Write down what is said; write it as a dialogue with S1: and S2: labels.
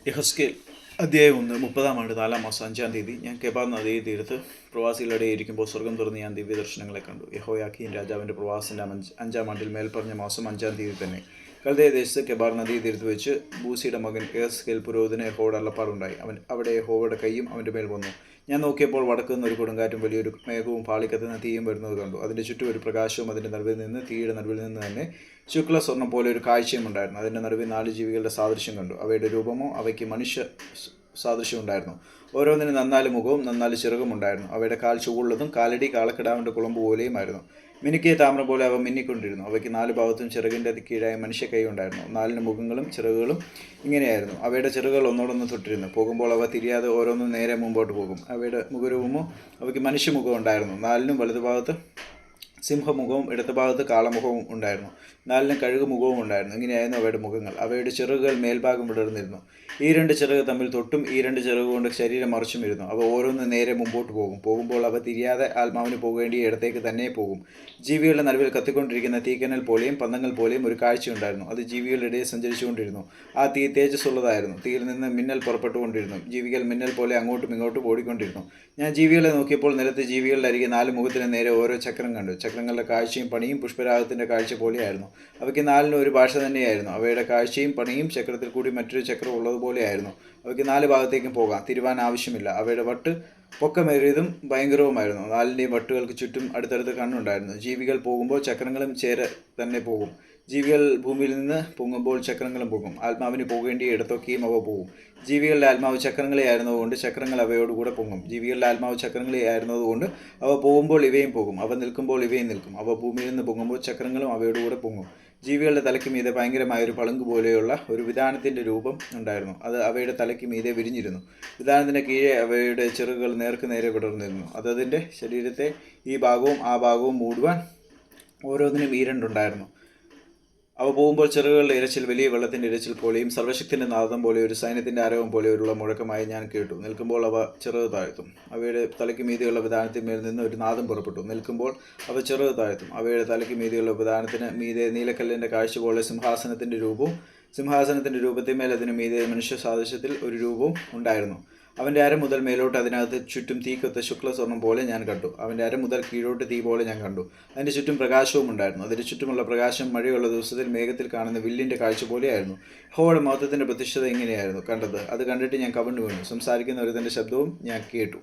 S1: യഹസ്കേൽ അധ്യായം 1 30-ാം ആണ്ട് 4-ാം മാസം 5-ാം തീയതി ഞാൻ കെബാർ നദീ തീരത്ത് പ്രവാസികളുടെ ഇരിക്കുമ്പോൾ സ്വർഗം തുറന്ന് ഞാൻ ദിവ്യദർശനങ്ങളെ കണ്ടു. യഹോയാക്കീൻ രാജാവിൻ്റെ പ്രവാസത്തിൻ്റെ 5-ാം ആണ്ടിൽ മേൽപ്പറഞ്ഞ മാസം 5-ാം തീയതി തന്നെ കൽദയ ദേശത്ത് കെബാർ നദീ തീരത്ത് വെച്ച് ബൂസിയുടെ മകൻ യഹസ്കേൽ പുരോഹിതന് യഹോവയുടെ അരുളപ്പാടുണ്ടായി. അവിടെ യഹോവയുടെ കൈയും അവൻ്റെ മേൽ വന്നു. ഞാൻ നോക്കിയപ്പോൾ വടക്ക് നിന്ന് ഒരു കൊടുങ്കാറ്റും വലിയൊരു മേഘവും പാളിക്കത്തുന്ന തീയും വരുന്നത് കണ്ടു. അതിൻ്റെ ചുറ്റും ഒരു പ്രകാശവും അതിൻ്റെ നടുവിൽ നിന്ന് തീയുടെ നടുവിൽ നിന്ന് തന്നെ ശുക്ല സ്വർണ്ണം പോലെ ഒരു കാഴ്ചയും ഉണ്ടായിരുന്നു. അതിൻ്റെ നടുവിൽ 4 ജീവികളുടെ സാദൃശ്യം കണ്ടു. അവയുടെ രൂപമോ അവയ്ക്ക് മനുഷ്യ സാദൃശ്യം ഉണ്ടായിരുന്നു. ഓരോന്നിനും 4 മുഖവും 4 ചിറകും ഉണ്ടായിരുന്നു. അവയുടെ കാൽ ചുവള്ളതും കാലടി കാളക്കിടാവിൻ്റെ കുളമ്പ് പോലെയുമായിരുന്നു. മിനുക്കിയ താമ്രം പോലെ അവ മിന്നിക്കൊണ്ടിരുന്നു. അവയ്ക്ക് 4 ഭാഗത്തും ചിറകിൻ്റെ കീഴായ മനുഷ്യ കൈ ഉണ്ടായിരുന്നു. 4 മുഖങ്ങളും ചിറകുകളും ഇങ്ങനെയായിരുന്നു. അവയുടെ ചിറകുകൾ ഒന്നോടൊന്ന് തൊട്ടിരുന്നു. പോകുമ്പോൾ അവ തിരിയാതെ ഓരോന്നും നേരെ മുമ്പോട്ട് പോകും. അവയുടെ മുഖരൂപമോ അവയ്ക്ക് മനുഷ്യമുഖം ഉണ്ടായിരുന്നു. 4നും വലതുഭാഗത്ത് സിംഹമുഖവും ഇടതുഭാഗത്ത് കാളമുഖവും ഉണ്ടായിരുന്നു. 4നും കഴുകുമുഖവും ഉണ്ടായിരുന്നു. ഇങ്ങനെയായിരുന്നു അവയുടെ മുഖങ്ങൾ. അവയുടെ ചിറകുകൾ മേൽഭാഗം വിടർന്നിരുന്നു. ഈ 2 ചിറക് തമ്മിൽ തൊട്ടും ഈ 2 ചിറക് കൊണ്ട് ശരീരം മറിച്ചും ഇരുന്നു. അവ ഓരോന്ന് നേരെ മുമ്പോട്ട് പോകും. പോകുമ്പോൾ അവ തിരിയാതെ ആത്മാവിന് പോകേണ്ടിയ ഇടത്തേക്ക് തന്നെ പോകും. ജീവികളുടെ നടുവിൽ കത്തിക്കൊണ്ടിരിക്കുന്ന തീക്കനൽ പോലെയും പന്തങ്ങൾ പോലെയും ഒരു കാഴ്ചയുണ്ടായിരുന്നു. അത് ജീവികളുടെ ഇടയിൽ സഞ്ചരിച്ചുകൊണ്ടിരുന്നു. ആ തീ തേജസ്സുള്ളതായിരുന്നു. തീയിൽ നിന്ന് മിന്നൽ പുറപ്പെട്ടുകൊണ്ടിരുന്നു. ജീവികൾ മിന്നൽ പോലെ അങ്ങോട്ടും ഇങ്ങോട്ടും ഓടിക്കൊണ്ടിരുന്നു. ഞാൻ ജീവികളെ നോക്കിയപ്പോൾ നിലത്ത് ജീവികളുടെ അരികെ 4 മുഖത്തിന് നേരെ ഓരോ ചക്രം കണ്ടു. ചക്രങ്ങളുടെ കാഴ്ചയും പണിയും പുഷ്പരാഗത്തിൻ്റെ കാഴ്ച പോലെയായിരുന്നു. അവയ്ക്ക് 4നും ഒരു ഭാഷ തന്നെയായിരുന്നു. അവയുടെ കാഴ്ചയും പണിയും ചക്രത്തിൽ കൂടി മറ്റൊരു ചക്രം ഉള്ളതുപോലെയായിരുന്നു. അവയ്ക്ക് 4 ഭാഗത്തേക്കും പോകാം. തിരുവാൻ ആവശ്യമില്ല. അവയുടെ വട്ട് പൊക്കമേറിയതും ഭയങ്കരവുമായിരുന്നു. 4ൻ്റെയും വട്ടുകൾക്ക് ചുറ്റും അടുത്തടുത്ത് കണ്ണുണ്ടായിരുന്നു. ജീവികൾ പോകുമ്പോൾ ചക്രങ്ങളും ചേരെ തന്നെ പോകും. ജീവികൾ ഭൂമിയിൽ നിന്ന് പൊങ്ങുമ്പോൾ ചക്രങ്ങളും പോകും. ആത്മാവിന് പോകേണ്ടിയ ഇടത്തൊക്കെയും അവ പോകും. ജീവികളുടെ ആത്മാവ് ചക്രങ്ങളെ ആയിരുന്നതുകൊണ്ട് ചക്രങ്ങൾ അവയോടുകൂടെ പൊങ്ങും. ജീവികളുടെ ആത്മാവ് ചക്രങ്ങളെ ആയിരുന്നതുകൊണ്ട് അവ പോകുമ്പോൾ ഇവയും പോകും. അവ നിൽക്കുമ്പോൾ ഇവയും നിൽക്കും. അവ ഭൂമിയിൽ നിന്ന് പൊങ്ങുമ്പോൾ ചക്രങ്ങളും അവയോടുകൂടെ പൊങ്ങും. ജീവികളുടെ തലയ്ക്ക് മീതെ ഭയങ്കരമായൊരു പളുങ്ക് പോലെയുള്ള ഒരു വിതാനത്തിൻ്റെ രൂപം ഉണ്ടായിരുന്നു. അത് അവയുടെ തലയ്ക്ക് മീതെ വിരിഞ്ഞിരുന്നു. വിതാനത്തിൻ്റെ കീഴെ അവയുടെ ചിറകുകൾ നേർക്ക് നേരെ വിടർന്നിരുന്നു. അതതിൻ്റെ ശരീരത്തെ ഈ ഭാഗവും ആ ഭാഗവും മൂടുവാൻ ഓരോന്നിനും ഈ 2 ഉണ്ടായിരുന്നു. അവ പോകുമ്പോൾ ചിറകുകളുടെ ഇരച്ചിൽ വലിയ വെള്ളത്തിൻ്റെ ഇരച്ചിൽ പോലെയും സർവ്വശക്തിൻ്റെ നാദം പോലെ ഒരു സൈന്യത്തിൻ്റെ ആരവം പോലെയുള്ള മുഴക്കമായി ഞാൻ കേട്ടു. നിൽക്കുമ്പോൾ അവ ചിറക് താഴ്ത്തും. അവയുടെ തലയ്ക്ക് മീതെയുള്ള വിധാനത്തിന്മേൽ നിന്ന് ഒരു നാദം പുറപ്പെട്ടു. നിൽക്കുമ്പോൾ അവ ചിറക് താഴ്ത്തും. അവയുടെ തലയ്ക്ക് മീതെയുള്ള വിധാനത്തിന് മീതെ നീലക്കല്ലിൻ്റെ കാഴ്ച പോലെ സിംഹാസനത്തിൻ്റെ രൂപവും സിംഹാസനത്തിൻ്റെ രൂപത്തിന്മേൽ അതിന് മീതെ മനുഷ്യ സാദൃശ്യത്തിൽ ഒരു രൂപവും ഉണ്ടായിരുന്നു. അവൻ്റെ അര മുതൽ മേലോട്ട് അതിനകത്ത് ചുറ്റും തീക്കൊത്ത ശുക്ല സ്വർണ്ണം പോലെ ഞാൻ കണ്ടു. അവൻ്റെ അര മുതൽ കീഴോട്ട് തീ പോലെ ഞാൻ കണ്ടു. അതിൻ്റെ ചുറ്റും പ്രകാശവും ഉണ്ടായിരുന്നു. അതിൻ്റെ ചുറ്റുമുള്ള പ്രകാശം മഴയുള്ള ദിവസത്തിൽ മേഘത്തിൽ കാണുന്ന വില്ലിൻ്റെ കാഴ്ച പോലെയായിരുന്നു. യഹോവയുടെ മഹത്വത്തിൻ്റെ പ്രത്യക്ഷത ഇങ്ങനെയായിരുന്നു കണ്ടത്. അത് കണ്ടിട്ട് ഞാൻ കവിണ്ണു വീണു. സംസാരിക്കുന്ന ഒരുത്തൻ്റെ ശബ്ദവും ഞാൻ കേട്ടു.